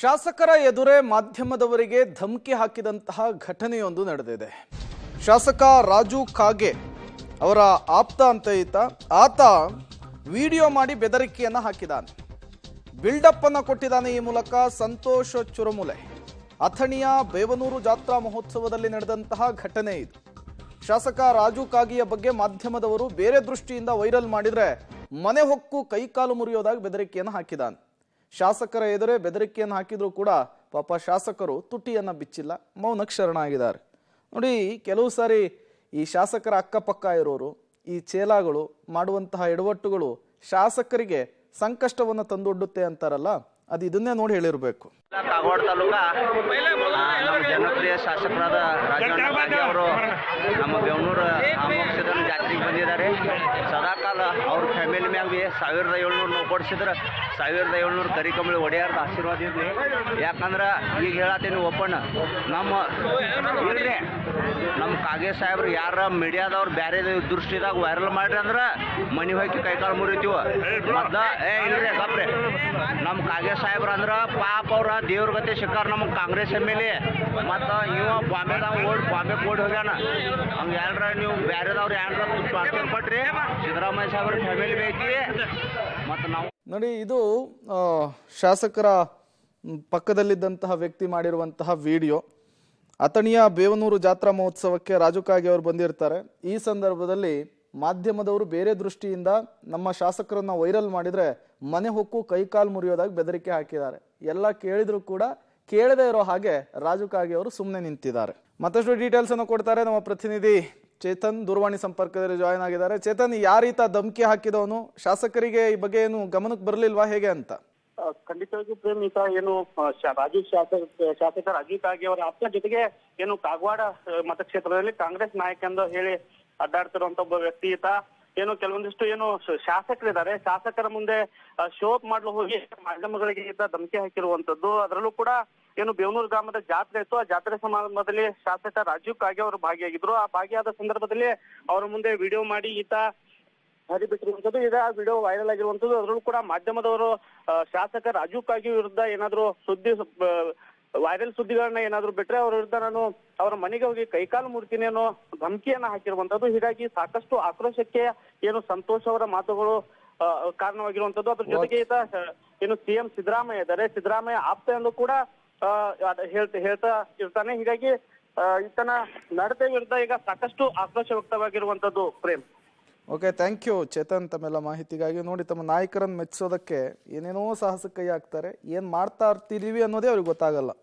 ಶಾಸಕರ ಎದುರೇ ಮಾಧ್ಯಮದವರಿಗೆ ಧಮಕಿ ಹಾಕಿದಂತಹ ಘಟನೆಯೊಂದು ನಡೆದಿದೆ. ಶಾಸಕ ರಾಜು ಕಾಗೆ ಅವರ ಆಪ್ತ ಅಂತ ಆತ ವಿಡಿಯೋ ಮಾಡಿ ಬೆದರಿಕೆಯನ್ನು ಹಾಕಿದ್ದಾನೆ. ಬಿಲ್ಡಪ್ ಅನ್ನು ಕೊಟ್ಟಿದ್ದಾನೆ. ಈ ಮೂಲಕ ಸಂತೋಷ್ ಚುರಮುಲೆ ಅಥಣಿಯ ಬೇವನೂರು ಜಾತ್ರಾ ಮಹೋತ್ಸವದಲ್ಲಿ ನಡೆದಂತಹ ಘಟನೆ ಇದು. ಶಾಸಕ ರಾಜು ಕಾಗೆಯ ಬಗ್ಗೆ ಮಾಧ್ಯಮದವರು ಬೇರೆ ದೃಷ್ಟಿಯಿಂದ ವೈರಲ್ ಮಾಡಿದ್ರೆ ಮನೆ ಹೊಕ್ಕು ಕೈಕಾಲು ಮುರಿಯೋದಾಗಿ ಬೆದರಿಕೆಯನ್ನು ಹಾಕಿದ್ದಾನೆ. ಶಾಸಕರ ಎದುರೇ ಬೆದರಿಕೆಯನ್ನು ಹಾಕಿದ್ರು ಕೂಡ ಪಾಪ ಶಾಸಕರು ತುಟಿಯನ್ನ ಬಿಚ್ಚಿಲ್ಲ, ಮೌನಕ್ಕೆ ಶರಣಾಗಿದ್ದಾರೆ. ನೋಡಿ, ಕೆಲವು ಸಾರಿ ಈ ಶಾಸಕರ ಅಕ್ಕಪಕ್ಕ ಇರೋರು, ಈ ಚೇಲಾಗಳು ಮಾಡುವಂತಹ ಎಡವಟ್ಟುಗಳು ಶಾಸಕರಿಗೆ ಸಂಕಷ್ಟವನ್ನು ತಂದೊಡ್ಡುತ್ತೆ ಅಂತಾರಲ್ಲ, ಅದು ಇದನ್ನೇ ನೋಡಿ ಹೇಳಿರಬೇಕು. ಕಾಗವಾಡ ತಾಲೂಕಾ ನಮ್ಮ ಜನಪ್ರಿಯ ಶಾಸಕರಾದ ರಾಜಣ್ಣ ಕಾಗೆ ಅವರು ನಮ್ಮ ಬೇವನೂರು ಅಮೋಕ್ಷದ ಜಾತ್ರೆಗೆ ಬಂದಿದ್ದಾರೆ. ಸದಾಕಾಲ ಅವ್ರ ಫ್ಯಾಮಿಲಿ ಮ್ಯಾಗ 1700 ನಾವು ಕೊಡಿಸಿದ್ರೆ 1700 ಕರಿಕಂಬಳಿ ಒಡೆಯಾರ್ದ ಆಶೀರ್ವಾದ ಇರಲಿ. ಯಾಕಂದ್ರೆ ಈಗ ಹೇಳತ್ತೀನಿ ಓಪನ್, ನಮ್ಮ ಕಾಗೆ ಸಾಹೇಬ್ರು ಯಾರ ಮೀಡಿಯಾದವ್ರು ಬೇರೆ ದೃಷ್ಟಿದಾಗ ವೈರಲ್ ಮಾಡ್ರಿ ಅಂದ್ರೆ ಮನಿ ಹೋಗಿ ಕೈಕಾಲು ಮುರಿತೀವ. ಮೊದ್ಲ ಇಲ್ರಿ ಗಪ್ರೆ, ನಮ್ಮ ಕಾಗೆ ಸಾಹೇಬ್ರ ಅಂದ್ರೆ ಪಾಪ ಅವ್ರ ದೇವ್ರ ಗತೆ ಶಿಕಾರ ನಮ್ಮ ಕಾಂಗ್ರೆಸ್ MLA ಮತ್ತು ಇವ ಬಾಂಬೆದಾಗ ಬಾಂಬೆ ಓಡಿ ಹೋಗ್ಯಾನ. ಹಂಗೆ ಯಾರ ನೀವು ಬೇರೆದವ್ರು ಯಾರ ಟ್ರಾನ್ಸ್ಫರ್ ಕೊಟ್ರಿ ಸಿದ್ದರಾಮಯ್ಯ ಸಾಹೇಬ್ರ ಫ್ಯಾಮಿಲಿ ಬೇಕಿ. ಮತ್ತು ನಾವು ನೋಡಿ, ಇದು ಶಾಸಕರ ಪಕ್ಕದಲ್ಲಿದ್ದಂತಹ ವ್ಯಕ್ತಿ ಮಾಡಿರುವಂತಹ ವಿಡಿಯೋ. ಅಥಣಿಯ ಬೇವನೂರು ಜಾತ್ರಾ ಮಹೋತ್ಸವಕ್ಕೆ ರಾಜು ಕಾಗೆ ಅವರು ಬಂದಿರ್ತಾರೆ. ಈ ಸಂದರ್ಭದಲ್ಲಿ ಮಾಧ್ಯಮದವರು ಬೇರೆ ದೃಷ್ಟಿಯಿಂದ ನಮ್ಮ ಶಾಸಕರನ್ನ ವೈರಲ್ ಮಾಡಿದ್ರೆ ಮನೆ ಹೊಕ್ಕು ಕೈಕಾಲು ಮುರಿಯೋದಾಗಿ ಬೆದರಿಕೆ ಹಾಕಿದ್ದಾರೆ. ಎಲ್ಲ ಕೇಳಿದ್ರು ಕೂಡ ಕೇಳದೇ ಇರೋ ಹಾಗೆ ರಾಜು ಕಾಗೆ ಅವರು ಸುಮ್ಮನೆ ನಿಂತಿದ್ದಾರೆ. ಮತ್ತಷ್ಟು ಡೀಟೇಲ್ಸ್ ಅನ್ನು ಕೊಡ್ತಾರೆ ನಮ್ಮ ಪ್ರತಿನಿಧಿ ಚೇತನ್, ದೂರವಾಣಿ ಸಂಪರ್ಕದಲ್ಲಿ ಜಾಯಿನ್ ಆಗಿದ್ದಾರೆ. ಚೇತನ್, ಯಾರೀತ ಧಮಕಿ ಹಾಕಿದವನು? ಶಾಸಕರಿಗೆ ಈ ಬಗ್ಗೆ ಏನು ಗಮನಕ್ಕೆ ಬರಲಿಲ್ವಾ ಹೇಗೆ ಅಂತ? ಖಂಡಿತವಾಗಿಯೂ ಪ್ರೇಮ್, ಈತ ಏನು ಶಾಸಕ ರಾಜು ಕಾಗೆ ಅವರ ಆಪ್ತ ಜೊತೆಗೆ ಏನು ಕಾಗವಾಡ ಮತಕ್ಷೇತ್ರದಲ್ಲಿ ಕಾಂಗ್ರೆಸ್ ನಾಯಕ ಎಂದು ಹೇಳಿ ಅಡ್ಡಾಡ್ತಿರುವಂತ ಒಬ್ಬ ವ್ಯಕ್ತಿ ಈತ. ಏನು ಕೆಲವೊಂದಿಷ್ಟು ಏನು ಶಾಸಕರಿದ್ದಾರೆ, ಶಾಸಕರ ಮುಂದೆ ಶೋ ಅಪ್ ಮಾಡಲು ಹೋಗಿ ಮಾಧ್ಯಮಗಳಿಗೆ ಈತ ಧಮಕಿ ಹಾಕಿರುವಂತದ್ದು. ಅದರಲ್ಲೂ ಕೂಡ ಏನು ಬೇವನೂರು ಗ್ರಾಮದ ಜಾತ್ರೆ ಇತ್ತು, ಆ ಜಾತ್ರೆ ಸಮಾರಂಭದಲ್ಲಿ ಶಾಸಕ ರಾಜು ಕಾಗೆ ಅವರು ಭಾಗಿಯಾಗಿದ್ರು. ಆ ಭಾಗಿಯಾದ ಸಂದರ್ಭದಲ್ಲಿ ಅವರ ಮುಂದೆ ವಿಡಿಯೋ ಮಾಡಿ ಈತ ಹರಿಬಿಟ್ಟಿರುವಂತದ್ದು ಇದೆ. ಆ ವಿಡಿಯೋ ವೈರಲ್ ಆಗಿರುವಂತದ್ದು. ಅದರಲ್ಲೂ ಕೂಡ ಮಾಧ್ಯಮದವರು ಶಾಸಕ ರಾಜು ಕಾಗೆ ವಿರುದ್ಧ ಏನಾದ್ರು ವೈರಲ್ ಸುದ್ದಿಗಳನ್ನ ಏನಾದ್ರು ಬಿಟ್ರೆ ಅವ್ರ ವಿರುದ್ಧ ನಾನು ಅವರ ಮನೆಗೆ ಹೋಗಿ ಕೈಕಾಲು ಮುರಿತೀನಿ ಅನ್ನೋ ಧಮಕಿಯನ್ನ ಹಾಕಿರುವಂತದ್ದು. ಹೀಗಾಗಿ ಸಾಕಷ್ಟು ಆಕ್ರೋಶಕ್ಕೆ ಏನು ಸಂತೋಷ್ ಅವರ ಮಾತುಗಳು ಕಾರಣವಾಗಿರುವಂತದ್ದು. ಅದ್ರ ಜೊತೆಗೆ ಈತ ಏನು CM ಸಿದ್ದರಾಮಯ್ಯ ಇದ್ದಾರೆ, ಸಿದ್ದರಾಮಯ್ಯ ಆಪ್ತ ಎಂದು ಕೂಡ ಹೇಳ್ತಾ ಇರ್ತಾನೆ. ಹೀಗಾಗಿ ಈತನ ನಡತೆ ವಿರುದ್ಧ ಈಗ ಸಾಕಷ್ಟು ಆಕ್ರೋಶ ವ್ಯಕ್ತವಾಗಿರುವಂತದ್ದು. Prem, okay, thank you Chetan ತಮ್ಮೆಲ್ಲ ಮಾಹಿತಿಗಾಗಿ. ನೋಡಿ, ತಮ್ಮ ನಾಯಕರನ್ನು ಮೆಚ್ಚಿಸೋದಕ್ಕೆ ಏನೇನೋ ಸಾಹಸ ಕೈ ಹಾಕ್ತಾರೆ. ಏನ್ ಮಾಡ್ತಾ ಇರ್ತೀವಿ ಅನ್ನೋದೇ ಅವ್ರಿಗೆ ಗೊತ್ತಾಗಲ್ಲ.